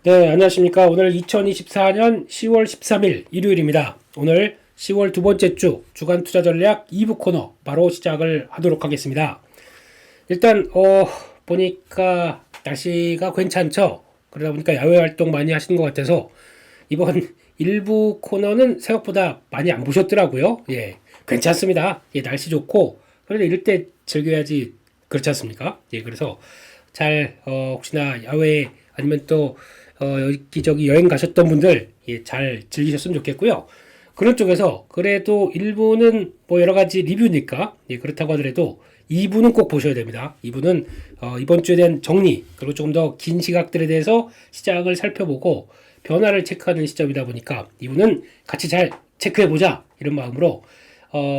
네, 안녕하십니까. 오늘 2024년 10월 13일 일요일입니다. 오늘 10월 두 번째 주 주간 투자 전략 2부 코너 바로 시작을 하도록 하겠습니다. 일단 보니까 날씨가 괜찮죠? 그러다 보니까 야외 활동 많이 하시는 것 같아서 이번 일부 코너는 생각보다 많이 안 보셨더라고요. 예, 괜찮습니다. 예, 날씨 좋고 그래도 이럴 때 즐겨야지 그렇지 않습니까? 예, 그래서 잘 혹시나 야외 아니면 또 여기저기 여행 가셨던 분들 예, 잘 즐기셨으면 좋겠고요. 그런 쪽에서 그래도 1부는 뭐 여러 가지 리뷰니까 예, 그렇다고 하더라도 2부는 꼭 보셔야 됩니다. 2부는 이번 주에 대한 정리 그리고 조금 더 긴 시각들에 대해서 시장을 살펴보고 변화를 체크하는 시점이다 보니까 2부는 같이 잘 체크해보자 이런 마음으로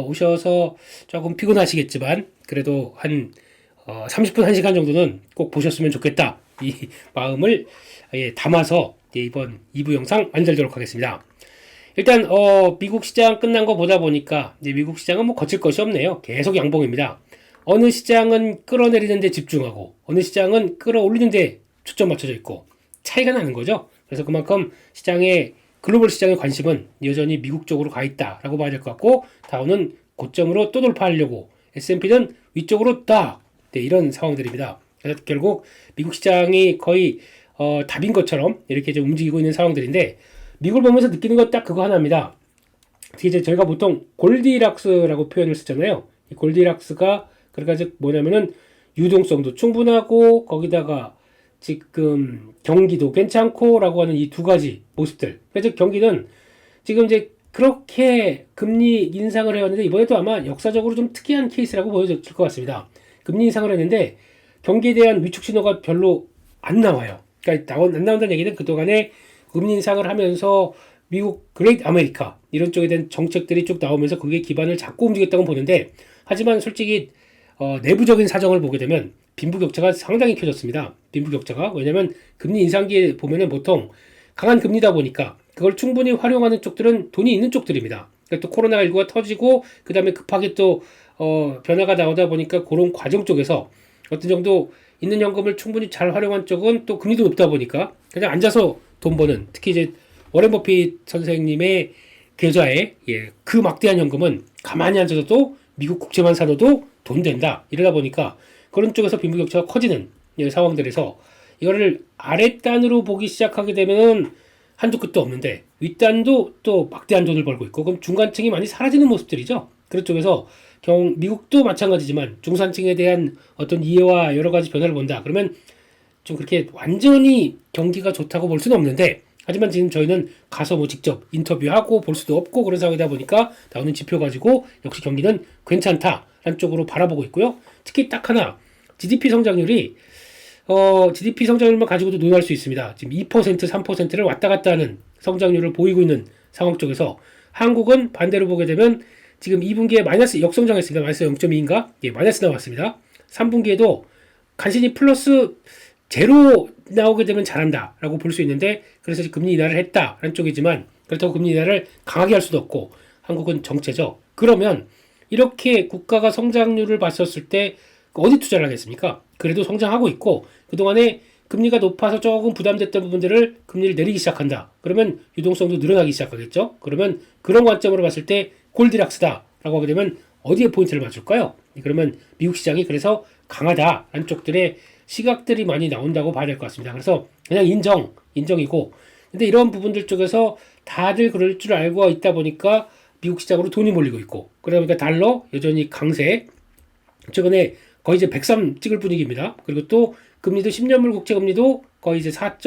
오셔서 조금 피곤하시겠지만 그래도 한 30분 1시간 정도는 꼭 보셨으면 좋겠다 이 마음을 예, 담아서 예, 이번 2부 영상 만들도록 하겠습니다. 일단 미국 시장 끝난 거 보다 보니까 이제 미국 시장은 뭐 거칠 것이 없네요. 계속 양봉입니다. 어느 시장은 끌어내리는 데 집중하고 어느 시장은 끌어올리는 데 초점 맞춰져 있고 차이가 나는 거죠. 그래서 그만큼 시장의 글로벌 시장의 관심은 여전히 미국 쪽으로 가 있다라고 봐야 될 것 같고 다우는 고점으로 또 돌파하려고 S&P는 위쪽으로 딱 네, 이런 상황들입니다. 그래서 결국 미국 시장이 거의 답인 것처럼 이렇게 좀 움직이고 있는 상황들인데 미국을 보면서 느끼는 건 딱 그거 하나입니다. 특히 이제 저희가 보통 골디락스라고 표현을 쓰잖아요. 이 골디락스가 그러니까 즉 뭐냐면은 유동성도 충분하고 거기다가 지금 경기도 괜찮고라고 하는 이 두 가지 모습들. 그래서 경기는 지금 이제 그렇게 금리 인상을 해왔는데 이번에도 아마 역사적으로 좀 특이한 케이스라고 보여질 것 같습니다. 금리 인상을 했는데 경기에 대한 위축 신호가 별로 안 나와요. 그러니까 안 나온다는 얘기는 그동안에 금리 인상을 하면서 미국 그레이트 아메리카 이런 쪽에 대한 정책들이 쭉 나오면서 그게 기반을 잡고 움직였다고 보는데 하지만 솔직히 내부적인 사정을 보게 되면 빈부격차가 상당히 켜졌습니다. 빈부격차가 왜냐하면 금리 인상기에 보면은 보통 강한 금리다 보니까 그걸 충분히 활용하는 쪽들은 돈이 있는 쪽들입니다. 그러니까 또 코로나19가 터지고 그 다음에 급하게 또 변화가 나오다 보니까 그런 과정 쪽에서 어떤 정도 있는 현금을 충분히 잘 활용한 쪽은 또 금리도 높다 보니까 그냥 앉아서 돈 버는 특히 이제 워렌 버핏 선생님의 계좌에 예, 그 막대한 현금은 가만히 앉아서도 미국 국채만 사도 돈 된다 이러다 보니까 그런 쪽에서 빈부격차가 커지는 예, 상황들에서 이거를 아랫단으로 보기 시작하게 되면은 한도 끝도 없는데 윗단도 또 막대한 돈을 벌고 있고 그럼 중간층이 많이 사라지는 모습들이죠. 그런 쪽에서 미국도 마찬가지지만 중산층에 대한 어떤 이해와 여러 가지 변화를 본다. 그러면 좀 그렇게 완전히 경기가 좋다고 볼 수는 없는데 하지만 지금 저희는 가서 뭐 직접 인터뷰하고 볼 수도 없고 그런 상황이다 보니까 나오는 지표 가지고 역시 경기는 괜찮다라는 쪽으로 바라보고 있고요. 특히 딱 하나 GDP 성장률이 GDP 성장률만 가지고도 논할 수 있습니다. 지금 2%, 3%를 왔다 갔다 하는 성장률을 보이고 있는 상황 쪽에서 한국은 반대로 보게 되면 지금 2분기에 마이너스 역성장했습니다. 마이너스 0.2인가? 예, 마이너스 나왔습니다. 3분기에도 간신히 플러스 제로 나오게 되면 잘한다라고 볼 수 있는데 그래서 금리 인하를 했다라는 쪽이지만 그렇다고 금리 인하를 강하게 할 수도 없고 한국은 정체죠. 그러면 이렇게 국가가 성장률을 봤었을 때 어디 투자를 하겠습니까? 그래도 성장하고 있고 그동안에 금리가 높아서 조금 부담됐던 부분들을 금리를 내리기 시작한다. 그러면 유동성도 늘어나기 시작하겠죠. 그러면 그런 관점으로 봤을 때 골디락스다라고 하게 되면 어디에 포인트를 맞출까요? 그러면 미국 시장이 그래서 강하다라는 쪽들의 시각들이 많이 나온다고 봐야 될 것 같습니다. 그래서 그냥 인정이고 근데 이런 부분들 쪽에서 다들 그럴 줄 알고 있다 보니까 미국 시장으로 돈이 몰리고 있고 그러다 보니까 달러 여전히 강세 최근에 거의 이제 103 찍을 분위기입니다. 그리고 또 금리도 10년물 국채 금리도 거의 이제 4.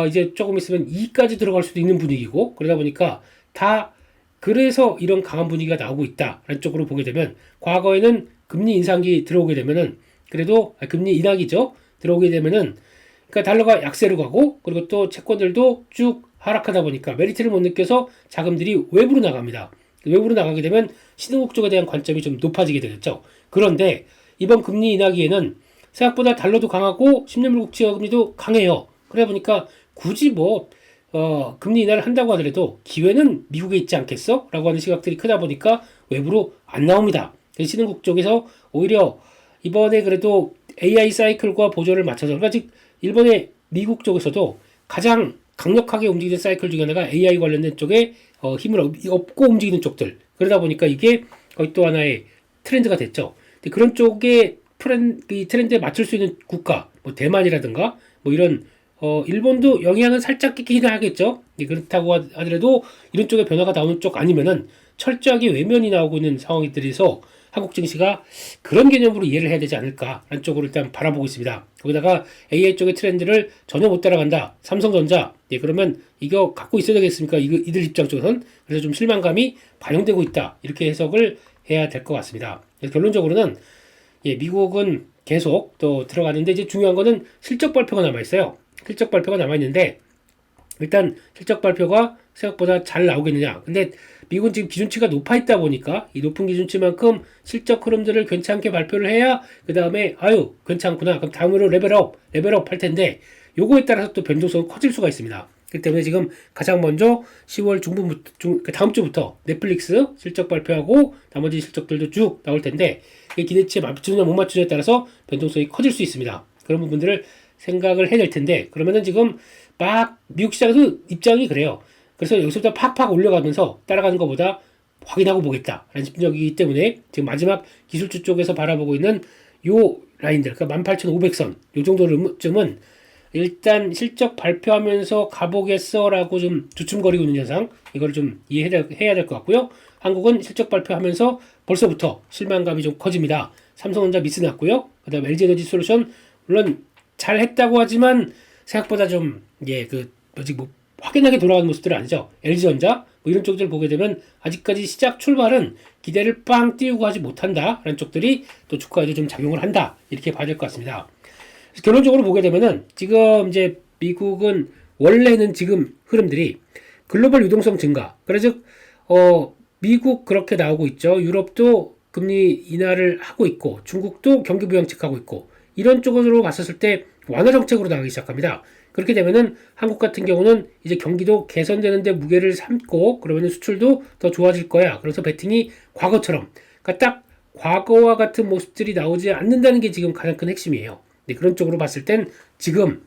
이제 조금 있으면 2까지 들어갈 수도 있는 분위기고 그러다 보니까 다 그래서 이런 강한 분위기가 나오고 있다라는 쪽으로 보게 되면 과거에는 금리 인상기 들어오게 되면은 그래도 금리 인하기죠. 들어오게 되면은 그러니까 달러가 약세로 가고 그리고 또 채권들도 쭉 하락하다 보니까 메리트를 못 느껴서 자금들이 외부로 나갑니다. 외부로 나가게 되면 신흥국 쪽에 대한 관점이 좀 높아지게 되겠죠. 그런데 이번 금리 인하기에는 생각보다 달러도 강하고 10년물 국채 금리도 강해요. 그러다 보니까 굳이 뭐 금리 인하를 한다고 하더라도 기회는 미국에 있지 않겠어? 라고 하는 시각들이 크다 보니까 외부로 안 나옵니다. 신흥국 쪽에서 오히려 이번에 그래도 AI 사이클과 보조를 맞춰서 그러니까 즉 일본의 미국 쪽에서도 가장 강력하게 움직이는 사이클 중에 하나가 AI 관련된 쪽에 힘을 얻고 움직이는 쪽들. 그러다 보니까 이게 거의 또 하나의 트렌드가 됐죠. 근데 그런 쪽에 이 트렌드에 맞출 수 있는 국가, 뭐 대만이라든가 뭐 이런 일본도 영향은 살짝 끼기는 하겠죠. 그렇다고 하더라도 이런 쪽에 변화가 나오는 쪽 아니면은 철저하게 외면이 나오고 있는 상황들에서 한국 증시가 그런 개념으로 이해를 해야 되지 않을까라는 쪽으로 일단 바라보고 있습니다. 거기다가 AI 쪽의 트렌드를 전혀 못 따라간다. 삼성전자, 그러면 이거 갖고 있어야 되겠습니까? 이들 입장 쪽에서는. 그래서 좀 실망감이 반영되고 있다. 이렇게 해석을 해야 될 것 같습니다. 결론적으로는 미국은 계속 또 들어가는데 이제 중요한 거는 실적 발표가 남아 있어요. 실적 발표가 남아 있는데 일단 실적 발표가 생각보다 잘 나오겠느냐. 근데 미국은 지금 기준치가 높아 있다 보니까 이 높은 기준치만큼 실적 흐름들을 괜찮게 발표를 해야 그 다음에 아유 괜찮구나. 그럼 다음으로 레벨업 할 텐데 요거에 따라서 또 변동성이 커질 수가 있습니다. 그렇기 때문에 지금 가장 먼저 10월 중순부터 다음 주부터 넷플릭스 실적 발표하고 나머지 실적들도 쭉 나올 텐데 이게 기대치에 맞추느냐 못 맞추느냐에 따라서 변동성이 커질 수 있습니다. 그런 부분들을 생각을 해야 될 텐데 그러면은 지금 막 미국 시장에서 입장이 그래요. 그래서 여기서부터 팍팍 올려가면서 따라가는 것보다 확인하고 보겠다라는 심정이기 때문에 지금 마지막 기술주 쪽에서 바라보고 있는 요 라인들, 그러니까 18,500선 요 정도쯤은 일단 실적 발표하면서 가보겠어라고 좀 주춤거리고 있는 현상, 이걸 좀 이해해야 될 것 같고요. 한국은 실적 발표하면서 벌써부터 실망감이 좀 커집니다. 삼성전자 미스 났고요. 그 다음에 LG에너지 솔루션 물론 잘했다고 하지만 생각보다 좀 아직 뭐 확연하게 돌아가는 모습들은 아니죠. LG전자 뭐 이런 쪽들 보게 되면 아직까지 시작 출발은 기대를 빵 띄우고 하지 못한다라는 쪽들이 또 주가에도 좀 작용을 한다, 이렇게 봐야 될 것 같습니다. 결론적으로 보게 되면은 지금 이제 미국은 원래는 지금 흐름들이 글로벌 유동성 증가, 그래서 미국 그렇게 나오고 있죠. 유럽도 금리 인하를 하고 있고 중국도 경기 부양책하고 있고 이런 쪽으로 봤었을 때 완화 정책으로 나가기 시작합니다. 그렇게 되면은 한국 같은 경우는 이제 경기도 개선되는데 무게를 삼고 그러면 수출도 더 좋아질 거야. 그래서 베팅이 과거처럼, 그러니까 딱 과거와 같은 모습들이 나오지 않는다는 게 지금 가장 큰 핵심이에요. 그런 쪽으로 봤을 땐 지금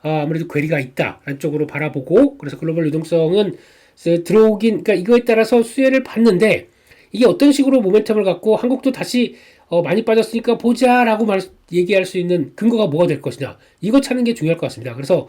아무래도 괴리가 있다라는 쪽으로 바라보고, 그래서 글로벌 유동성은 들어오긴, 그러니까 이거에 따라서 수혜를 받는데 이게 어떤 식으로 모멘텀을 갖고 한국도 다시 많이 빠졌으니까 보자라고 얘기할 수 있는 근거가 뭐가 될 것이냐, 이거 찾는 게 중요할 것 같습니다. 그래서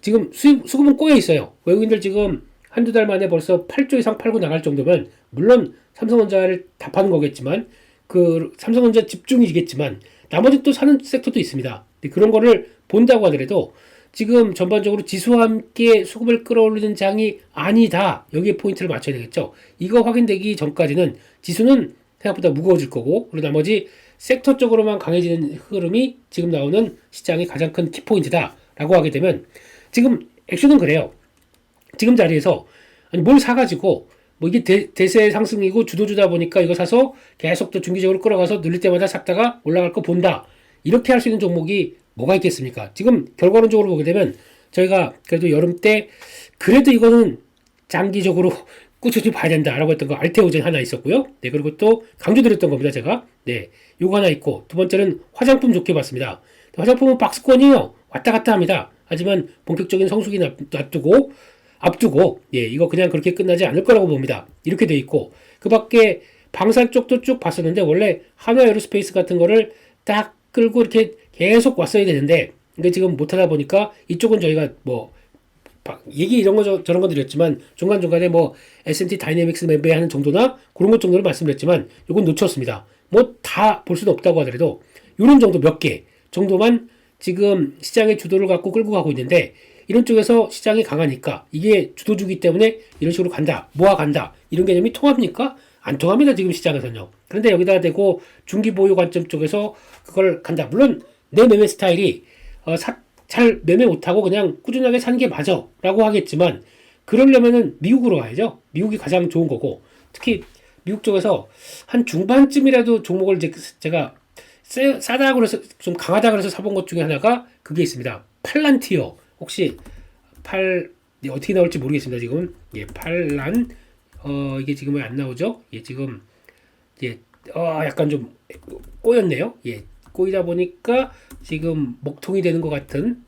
지금 수급은 꼬여 있어요. 외국인들 지금 한두 달 만에 벌써 8조 이상 팔고 나갈 정도면, 물론 삼성전자를 다 파는 거겠지만 그 삼성전자 집중이겠지만 나머지 또 사는 섹터도 있습니다. 그런 거를 본다고 하더라도 지금 전반적으로 지수와 함께 수급을 끌어올리는 장이 아니다. 여기에 포인트를 맞춰야 되겠죠. 이거 확인되기 전까지는 지수는 생각보다 무거워질 거고, 그리고 나머지 섹터 쪽으로만 강해지는 흐름이 지금 나오는 시장의 가장 큰 키포인트다 라고 하게 되면, 지금 액션은 그래요. 지금 자리에서 뭘 사가지고 뭐 이게 대세 상승이고 주도주다 보니까 이거 사서 계속 또 중기적으로 끌어가서 늘릴 때마다 샀다가 올라갈 거 본다, 이렇게 할 수 있는 종목이 뭐가 있겠습니까? 지금 결과론적으로 보게 되면 저희가 그래도 여름 때 그래도 이거는 장기적으로 꾸준히 봐야 된다라고 했던 거 알테오젠 하나 있었고요. 그리고 또 강조드렸던 겁니다, 제가. 요거 하나 있고, 두 번째는 화장품 좋게 봤습니다. 화장품은 박스권이에요. 왔다 갔다 합니다. 하지만 본격적인 성수기 앞두고 이거 그냥 그렇게 끝나지 않을 거라고 봅니다. 이렇게 돼 있고, 그 밖에 방산 쪽도 쭉 봤었는데 원래 한화 에어로스페이스 같은 거를 딱 끌고 이렇게 계속 왔어야 되는데, 근데 지금 못하다 보니까 이쪽은 저희가 뭐 얘기 이런 거 저런 거 드렸지만 중간중간에 뭐 S&T 다이내믹스 매매하는 정도나 그런 것 정도를 말씀드렸지만 이건 놓쳤습니다. 뭐 다 볼 수는 없다고 하더라도 이런 정도 몇 개 정도만 지금 시장의 주도를 갖고 끌고 가고 있는데, 이런 쪽에서 시장이 강하니까 이게 주도주기 때문에 이런 식으로 간다, 모아간다, 이런 개념이 통합니까? 안 통합니다, 지금 시장에서는요. 그런데 여기다 대고 중기 보유 관점 쪽에서 그걸 간다. 물론 내 매매 스타일이 잘 매매 못하고 그냥 꾸준하게 사는 게 맞아 라고 하겠지만, 그러려면은 미국으로 가야죠. 미국이 가장 좋은 거고, 특히 미국 쪽에서 한 중반쯤이라도 종목을 제가 싸다 그래서 좀 강하다 그래서 사본 것 중에 하나가 그게 있습니다. 팔란티어. 혹시 어떻게 나올지 모르겠습니다. 지금 팔란 이게 지금 왜 안 나오죠? 지금 약간 좀 꼬였네요. 꼬이다 보니까 지금 먹통이 되는 것 같은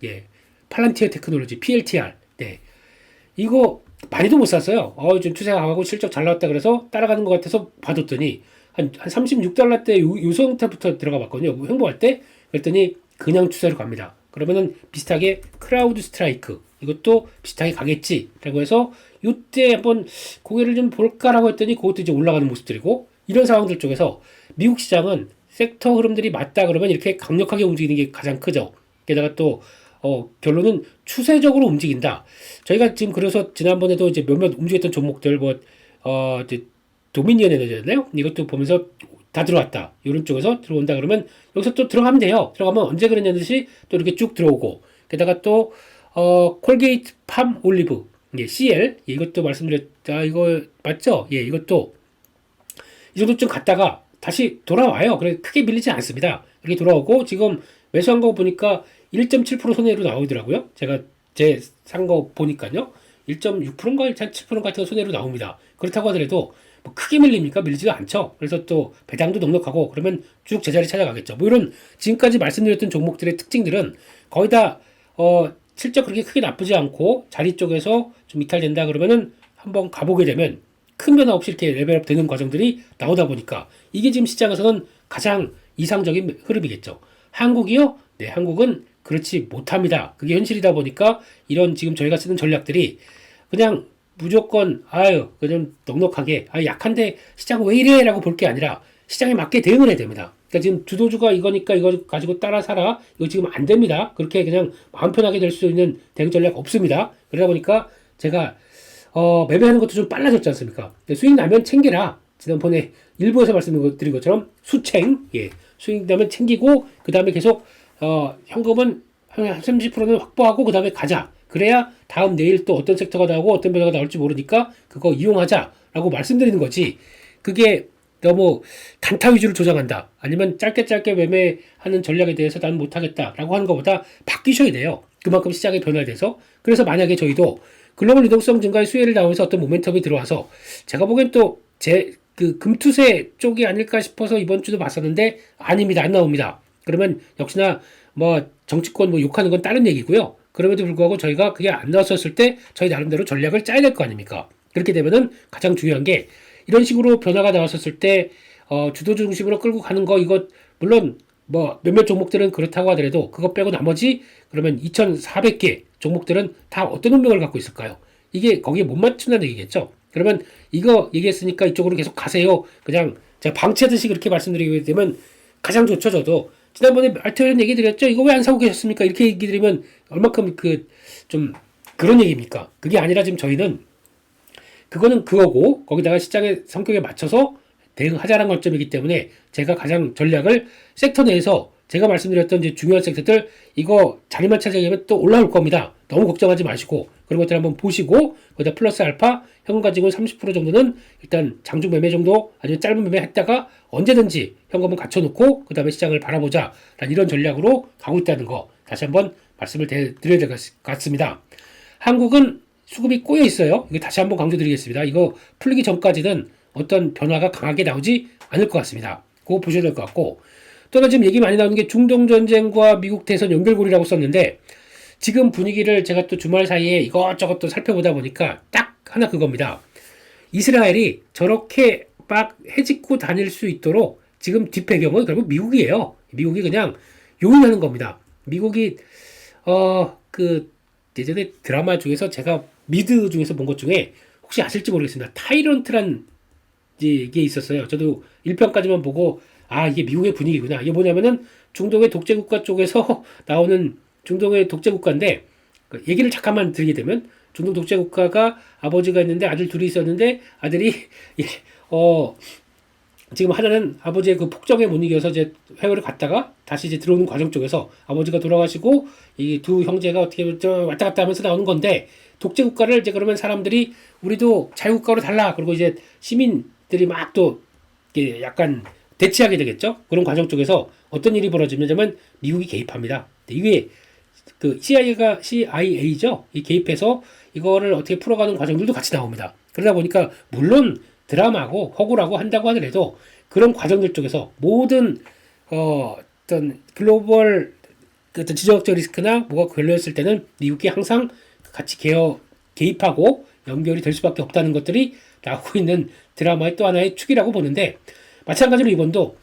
팔란티어 테크놀로지, PLTR. 네. 이거 많이도 못 샀어요. 좀 추세가 강하고 실적 잘 나왔다 그래서 따라가는 것 같아서 봐뒀더니 한 36달러대 요 상태부터 들어가 봤거든요. 횡보할 때. 그랬더니 그냥 추세로 갑니다. 그러면은 비슷하게 크라우드 스트라이크 이것도 비슷하게 가겠지 라고 해서 이때 한번 고개를 좀 볼까라고 했더니 그것도 이제 올라가는 모습들이고, 이런 상황들 쪽에서 미국 시장은 섹터 흐름들이 맞다 그러면 이렇게 강력하게 움직이는 게 가장 크죠. 게다가 또 결론은 추세적으로 움직인다. 저희가 지금 그래서 지난번에도 이제 몇몇 움직였던 종목들 이제 도미니언 에너지였나요? 이것도 보면서 다 들어왔다. 이런 쪽에서 들어온다 그러면 여기서 또 들어가면 돼요. 들어가면 언제 그랬냐듯이 또 이렇게 쭉 들어오고, 게다가 또 콜게이트 팜 올리브, 예, CL, 예, 이것도 말씀드렸다. 이거 맞죠? 예, 이것도 이 정도쯤 갔다가 다시 돌아와요. 그래 크게 밀리지 않습니다. 이렇게 돌아오고 지금 매수한 거 보니까 1.7% 손해로 나오더라고요. 제가 제 산 거 보니까요. 1.6%인가 1.7% 같은 거 손해로 나옵니다. 그렇다고 하더라도 뭐 크게 밀립니까? 밀리지가 않죠. 그래서 또 배당도 넉넉하고 그러면 쭉 제자리 찾아가겠죠. 뭐 이런 지금까지 말씀드렸던 종목들의 특징들은 거의 다 실적 그렇게 크게 나쁘지 않고 자리 쪽에서 좀 이탈된다 그러면은 한번 가보게 되면 큰 변화 없이 이렇게 레벨업 되는 과정들이 나오다 보니까 이게 지금 시장에서는 가장 이상적인 흐름이겠죠. 한국이요? 네, 한국은 그렇지 못합니다. 그게 현실이다 보니까 이런 지금 저희가 쓰는 전략들이 그냥 무조건 그냥 넉넉하게 약한데 시장 왜 이래? 라고 볼 게 아니라 시장에 맞게 대응을 해야 됩니다. 그러니까 지금 주도주가 이거니까 이거 가지고 따라 사라. 이거 지금 안 됩니다. 그렇게 그냥 마음 편하게 될 수 있는 대응 전략 없습니다. 그러다 보니까 제가 매매하는 것도 좀 빨라졌지 않습니까? 수익 나면 챙겨라. 지난번에 일부에서 말씀드린 것처럼 수챙, 예, 수익 나면 챙기고 그 다음에 계속 현금은 한 30%는 확보하고 그 다음에 가자. 그래야 다음 내일 또 어떤 섹터가 나오고 어떤 변화가 나올지 모르니까 그거 이용하자라고 말씀드리는 거지. 그게 너무 단타 위주로 조정한다. 아니면 짧게 매매하는 전략에 대해서 나는 못하겠다라고 하는 것보다 바뀌셔야 돼요. 그만큼 시장의 변화에 대해서. 그래서 만약에 저희도 글로벌 유동성 증가의 수혜를 나오면서 어떤 모멘텀이 들어와서 제가 보기엔 또 그 금투세 쪽이 아닐까 싶어서 이번 주도 봤었는데 아닙니다. 안 나옵니다. 그러면 역시나 뭐 정치권 뭐 욕하는 건 다른 얘기고요. 그럼에도 불구하고 저희가 그게 안 나왔었을 때 저희 나름대로 전략을 짜야 될 거 아닙니까? 그렇게 되면은 가장 중요한 게 이런 식으로 변화가 나왔었을 때 주도 중심으로 끌고 가는 거, 이거 물론 뭐 몇몇 종목들은 그렇다고 하더라도 그거 빼고 나머지 그러면 2,400개 종목들은 다 어떤 운명을 갖고 있을까요? 이게 거기에 못 맞춘다는 얘기겠죠. 그러면 이거 얘기했으니까 이쪽으로 계속 가세요. 그냥 제가 방치하듯이 그렇게 말씀드리게 되면 가장 좋죠. 저도 지난번에 알트리온 얘기 드렸죠. 이거 왜 안 사고 계셨습니까? 이렇게 얘기 드리면 얼마큼 좀 그런 얘기입니까? 그게 아니라 지금 저희는 그거는 그거고 거기다가 시장의 성격에 맞춰서 대응하자는 관점이기 때문에 제가 가장 전략을 sek터 내에서 제가 말씀드렸던 이제 중요한 섹터들 이거 자리만 차지하면 또 올라올 겁니다. 너무 걱정하지 마시고 그런 것들 한번 보시고 거기다 플러스 알파 현금 가지고 30% 정도는 일단 장중 매매 정도 아니면 짧은 매매 했다가 언제든지 현금은 갖춰놓고 그 다음에 시장을 바라보자 라는 이런 전략으로 가고 있다는 거 다시 한번 말씀을 드려야 될 것 같습니다. 한국은 수급이 꼬여 있어요. 이거 다시 한번 강조드리겠습니다. 이거 풀리기 전까지는 어떤 변화가 강하게 나오지 않을 것 같습니다. 그거 보셔야 될 것 같고, 또 하나 지금 얘기 많이 나오는 게 중동 전쟁과 미국 대선 연결고리라고 썼는데 지금 분위기를 제가 또 주말 사이에 이것저것 또 살펴보다 보니까 딱 하나 그겁니다. 이스라엘이 저렇게 막 해집고 다닐 수 있도록 지금 뒷배경은 결국 미국이에요. 미국이 그냥 용인하는 겁니다. 미국이 예전에 드라마 중에서 제가 미드 중에서 본 것 중에 혹시 아실지 모르겠습니다. 타이런트란 게 있었어요. 저도 1편까지만 보고 이게 미국의 분위기구나. 이게 뭐냐면은 중동의 독재국가 쪽에서 나오는 중동의 독재국가인데 얘기를 잠깐만 드리게 되면 중동 독재국가가 아버지가 있는데 아들 둘이 있었는데 아들이 지금 하나는 아버지의 그 폭정에 못 이겨서 이제 해외를 갔다가 다시 이제 들어오는 과정 쪽에서 아버지가 돌아가시고 이 두 형제가 어떻게 왔다 갔다 하면서 나오는 건데 독재국가를 이제 그러면 사람들이 우리도 자유국가로 달라 그리고 이제 시민들이 막 또 약간 대치하게 되겠죠. 그런 과정 쪽에서 어떤 일이 벌어지냐면 미국이 개입합니다. 이게 그 CIA죠. 이 개입해서 이거를 어떻게 풀어가는 과정들도 같이 나옵니다. 그러다 보니까 물론 드라마고 허구라고 한다고 하더라도 그런 과정들 쪽에서 모든 어떤 글로벌 그 어떤 지정학적 리스크나 뭐가 걸렸을 때는 미국이 항상 같이 개입하고 연결이 될 수밖에 없다는 것들이 나오고 있는 드라마의 또 하나의 축이라고 보는데, 마찬가지로 이번도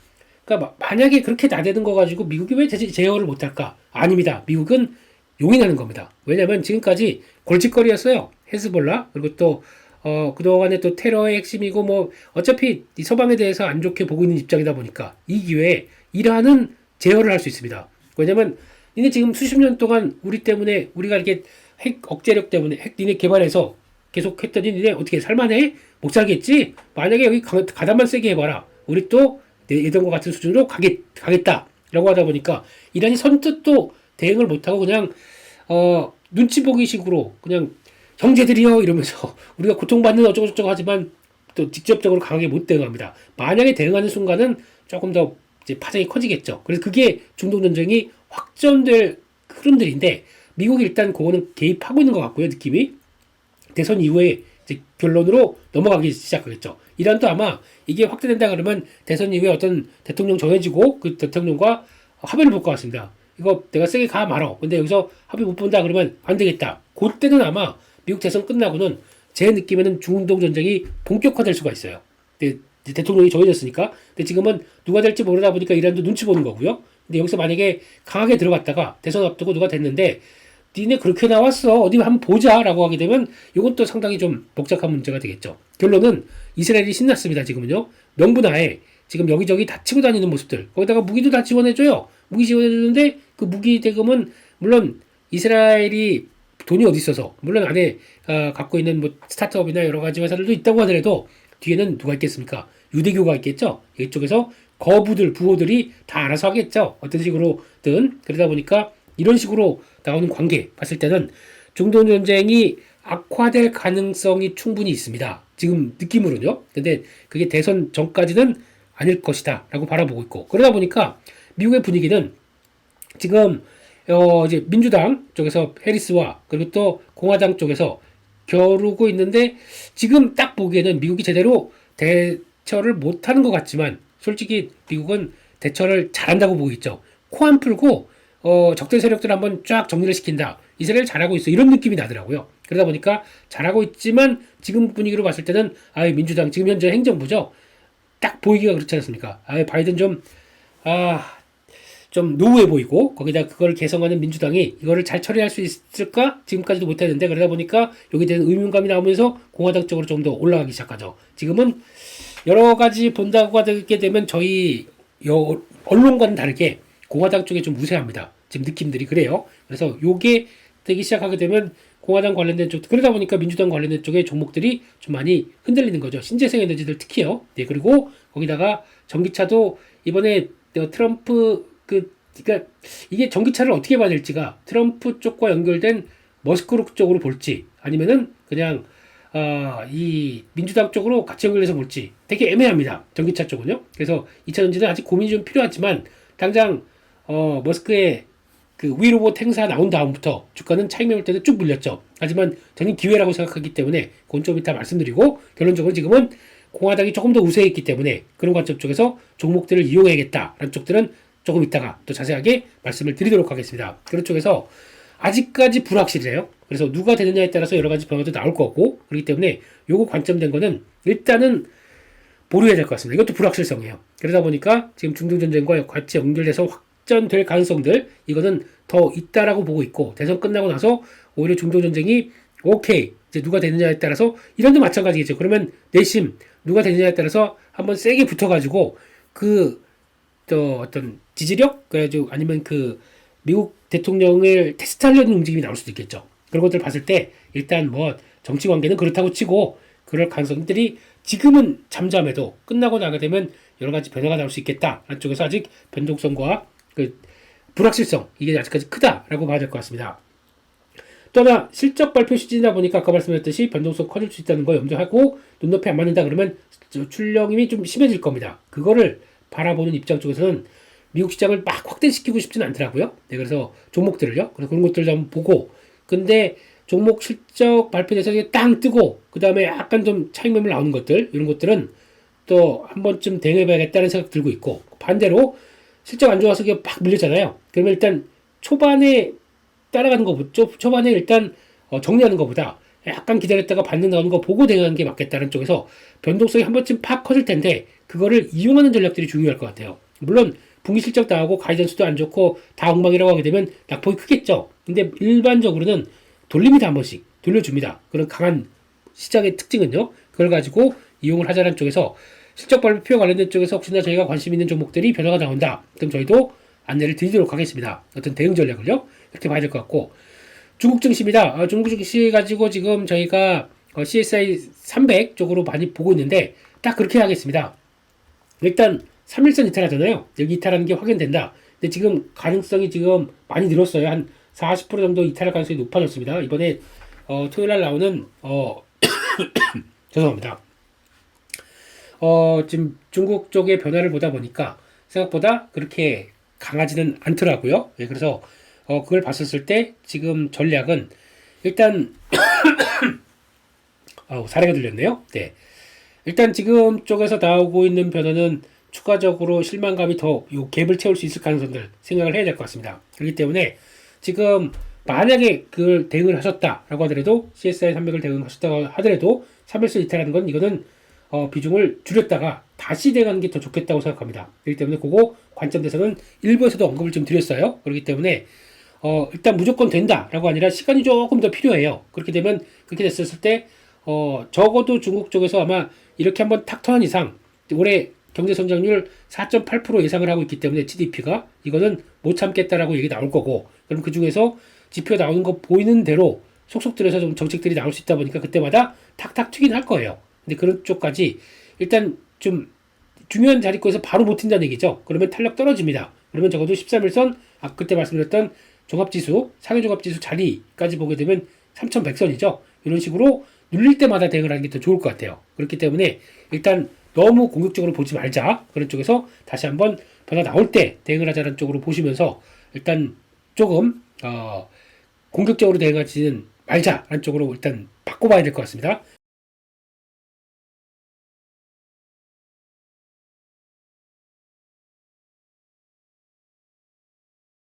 그러니까 만약에 그렇게 나대는 거 가지고 미국이 왜 제어를 못할까? 아닙니다. 미국은 용인하는 겁니다. 왜냐하면 지금까지 골칫거리였어요. 헤즈볼라, 그리고 또 그동안에 또 테러의 핵심이고, 뭐 어차피 이 서방에 대해서 안 좋게 보고 있는 입장이다 보니까 이 기회에 이란은 제어를 할 수 있습니다. 왜냐면 니네 지금 수십 년 동안 우리 때문에, 우리가 이렇게 핵 억제력 때문에 핵 니네 개발해서 계속 했더니 니네 어떻게 살만해? 못 살겠지? 만약에 여기 가담만 세게 해봐라, 우리 또 예전과 같은 수준으로 가겠다 라고 하다 보니까 이란이 선뜻 또 대응을 못하고 그냥 눈치 보기 식으로 그냥 형제들이요 이러면서 우리가 고통받는 어쩌고저쩌고 하지만 또 직접적으로 강하게 못 대응합니다. 만약에 대응하는 순간은 조금 더 이제 파장이 커지겠죠. 그래서 그게 중동전쟁이 확전될 흐름들인데, 미국이 일단 그거는 개입하고 있는 것 같고요. 느낌이 대선 이후에 이제 결론으로 넘어가기 시작하겠죠. 이란도 아마 이게 확대된다 그러면 대선 이후에 어떤 대통령 정해지고 그 대통령과 합의를 볼 것 같습니다. 이거 내가 세게 가 말어. 근데 여기서 합의 못 본다 그러면 안 되겠다. 그때는 아마 미국 대선 끝나고는 제 느낌에는 중동 전쟁이 본격화될 수가 있어요. 근데 대통령이 정해졌으니까. 근데 지금은 누가 될지 모르다 보니까 이란도 눈치 보는 거고요. 근데 여기서 만약에 강하게 들어갔다가 대선 앞두고 누가 됐는데 니네 그렇게 나왔어, 어디 한번 보자 라고 하게 되면 이건 또 상당히 좀 복잡한 문제가 되겠죠. 결론은 이스라엘이 신났습니다. 지금은요. 명분하에 지금 여기저기 다 치고 다니는 모습들, 거기다가 무기도 다 지원해줘요. 무기 지원해주는데 그 무기 대금은 물론 이스라엘이 돈이 어디 있어서, 물론 안에 갖고 있는 뭐 스타트업이나 여러 가지 회사들도 있다고 하더라도 뒤에는 누가 있겠습니까? 유대교가 있겠죠. 이쪽에서 거부들, 부호들이 다 알아서 하겠죠. 어떤 식으로든. 그러다 보니까 이런 식으로 나오는 관계 봤을 때는 중동 전쟁이 악화될 가능성이 충분히 있습니다. 지금 느낌으로는요. 근데 그게 대선 전까지는 아닐 것이다 라고 바라보고 있고, 그러다 보니까 미국의 분위기는 지금 이제 민주당 쪽에서 해리스와 그리고 또 공화당 쪽에서 겨루고 있는데, 지금 딱 보기에는 미국이 제대로 대처를 못하는 것 같지만 솔직히 미국은 대처를 잘한다고 보고 있죠. 코 안 풀고 적대 세력들 한번 쫙 정리를 시킨다, 이스라엘 잘하고 있어, 이런 느낌이 나더라고요. 그러다 보니까 잘하고 있지만 지금 분위기로 봤을 때는 민주당 지금 현재 행정부죠. 딱 보이기가 그렇지 않습니까? 바이든 좀 노후해 보이고, 거기다 그걸 개성하는 민주당이 이거를 잘 처리할 수 있을까? 지금까지도 못했는데, 그러다 보니까 여기에 대한 의문감이 나오면서 공화당 쪽으로 좀 더 올라가기 시작하죠. 지금은 여러 가지 본다고 하게 되면 저희 언론과는 다르게 공화당 쪽에 좀 우세합니다. 지금 느낌들이 그래요. 그래서 요게 되기 시작하게 되면 공화당 관련된 쪽, 그러다 보니까 민주당 관련된 쪽의 종목들이 좀 많이 흔들리는 거죠. 신재생 에너지들 특히요. 네, 그리고 거기다가 전기차도 이번에 트럼프 그러니까 이게 전기차를 어떻게 봐야 될지가 트럼프 쪽과 연결된 머스크 쪽으로 볼지, 아니면은 그냥 이 민주당 쪽으로 같이 연결해서 볼지 되게 애매합니다. 전기차 쪽은요. 그래서 2차 전지는 아직 고민이 좀 필요하지만 당장 머스크의 그 위로봇 행사 나온 다음부터 주가는 차익 매물 때도 쭉 밀렸죠. 하지만 저는 기회라고 생각하기 때문에 그건 좀 이따 말씀드리고, 결론적으로 지금은 공화당이 조금 더 우세했기 때문에 그런 관점 쪽에서 종목들을 이용해야겠다라는 쪽들은 조금 이따가 또 자세하게 말씀을 드리도록 하겠습니다. 그런 쪽에서 아직까지 불확실해요. 그래서 누가 되느냐에 따라서 여러 가지 변화도 나올 거고, 그렇기 때문에 요거 관점된 거는 일단은 보류해야 될 것 같습니다. 이것도 불확실성이에요. 그러다 보니까 지금 중동전쟁과 같이 연결돼서 확전될 가능성들, 이거는 더 있다라고 보고 있고, 대선 끝나고 나서 오히려 중동전쟁이 오케이, 이제 누가 되느냐에 따라서 이런도 마찬가지겠죠. 그러면 내심 누가 되느냐에 따라서 한번 세게 붙어가지고 또 어떤 지지력, 그래가지고 아니면 미국 대통령을 테스트하려는 움직임이 나올 수도 있겠죠. 그런 것들 봤을 때 일단 뭐 정치 관계는 그렇다고 치고 그럴 가능성들이 지금은 잠잠해도 끝나고 나게 되면 여러 가지 변화가 나올 수 있겠다. 안쪽에서 아직 변동성과 불확실성, 이게 아직까지 크다라고 봐야 될 것 같습니다. 또 하나, 실적 발표 시즌이다 보니까 아까 말씀드렸듯이 변동성 커질 수 있다는 거 염두하고, 눈높이 안 맞는다 그러면 출렁임이 좀 심해질 겁니다. 그거를 바라보는 입장 쪽에서는 미국 시장을 막 확대시키고 싶지는 않더라고요. 네, 그래서 종목들을요. 그래서 그런 것들을 한번 보고, 근데 종목 실적 발표돼서 땅 뜨고 그 다음에 약간 좀 차익 매물 나오는 것들, 이런 것들은 또 한 번쯤 대응해봐야겠다는 생각 들고 있고, 반대로 실적 안 좋아서 이게 팍 밀렸잖아요. 그러면 일단 초반에 따라가는 것보다 초반에 일단 정리하는 것보다 약간 기다렸다가 반등 나오는 거 보고 대응하는 게 맞겠다는 쪽에서 변동성이 한 번쯤 팍 커질 텐데 그거를 이용하는 전략들이 중요할 것 같아요. 물론 분기 실적 나오고 가이던스도 안 좋고 다 엉망이라고 하게 되면 낙폭이 크겠죠. 근데 일반적으로는 돌립니다. 한 번씩 돌려줍니다. 그런 강한 시장의 특징은요. 그걸 가지고 이용을 하자는 쪽에서 실적 발표 관련된 쪽에서 혹시나 저희가 관심 있는 종목들이 변화가 나온다. 그럼 저희도 안내를 드리도록 하겠습니다. 어떤 대응 전략을요. 이렇게 봐야 될 것 같고 중국 증시입니다. 중국 증시 가지고 지금 저희가 CSI 300 쪽으로 많이 보고 있는데 딱 그렇게 하겠습니다. 일단 3일선 이탈하잖아요. 여기 이탈하는 게 확인된다. 근데 지금 가능성이 지금 많이 늘었어요. 한 40% 정도 이탈할 가능성이 높아졌습니다. 이번에 토요일날 나오는 죄송합니다. 지금 중국 쪽의 변화를 보다 보니까 생각보다 그렇게 강하지는 않더라고요. 예, 그래서 그걸 봤었을 때 지금 전략은 일단 사례가 들렸네요. 네. 일단 지금 쪽에서 나오고 있는 변화는 추가적으로 실망감이 더 요 갭을 채울 수 있을 가능성들 생각을 해야 될 것 같습니다. 그렇기 때문에 지금 만약에 그걸 대응을 하셨다라고 하더라도 CSI 300을 대응하셨다고 하더라도 3일선 이탈하는 건 이거는 비중을 줄였다가 다시 대응하는 게 더 좋겠다고 생각합니다. 그렇기 때문에 그거 관점에서는 일부에서도 언급을 좀 드렸어요. 그렇기 때문에 일단 무조건 된다라고 아니라 시간이 조금 더 필요해요. 그렇게 되면 그렇게 됐을 때 적어도 중국 쪽에서 아마 이렇게 한번 탁 터한 이상 올해 경제 성장률 4.8% 예상을 하고 있기 때문에 GDP가 이거는 못 참겠다라고 얘기 나올 거고 그럼 그 중에서 지표가 나오는 거 보이는 대로 속속 들여서 좀 정책들이 나올 수 있다 보니까 그때마다 탁탁 튀긴 할 거예요. 근데 그런 쪽까지 일단 좀 중요한 자리권에서 바로 못 튄다는 얘기죠. 그러면 탄력 떨어집니다. 그러면 적어도 13일선 그때 말씀드렸던 종합지수 상해종합지수 자리까지 보게 되면 3100선이죠. 이런 식으로 눌릴 때마다 대응을 하는 게 더 좋을 것 같아요. 그렇기 때문에 일단 너무 공격적으로 보지 말자. 그런 쪽에서 다시 한번 변화 나올 때 대응을 하자는 쪽으로 보시면서 일단 조금 공격적으로 대응하지는 말자라는 쪽으로 일단 바꿔봐야 될 것 같습니다.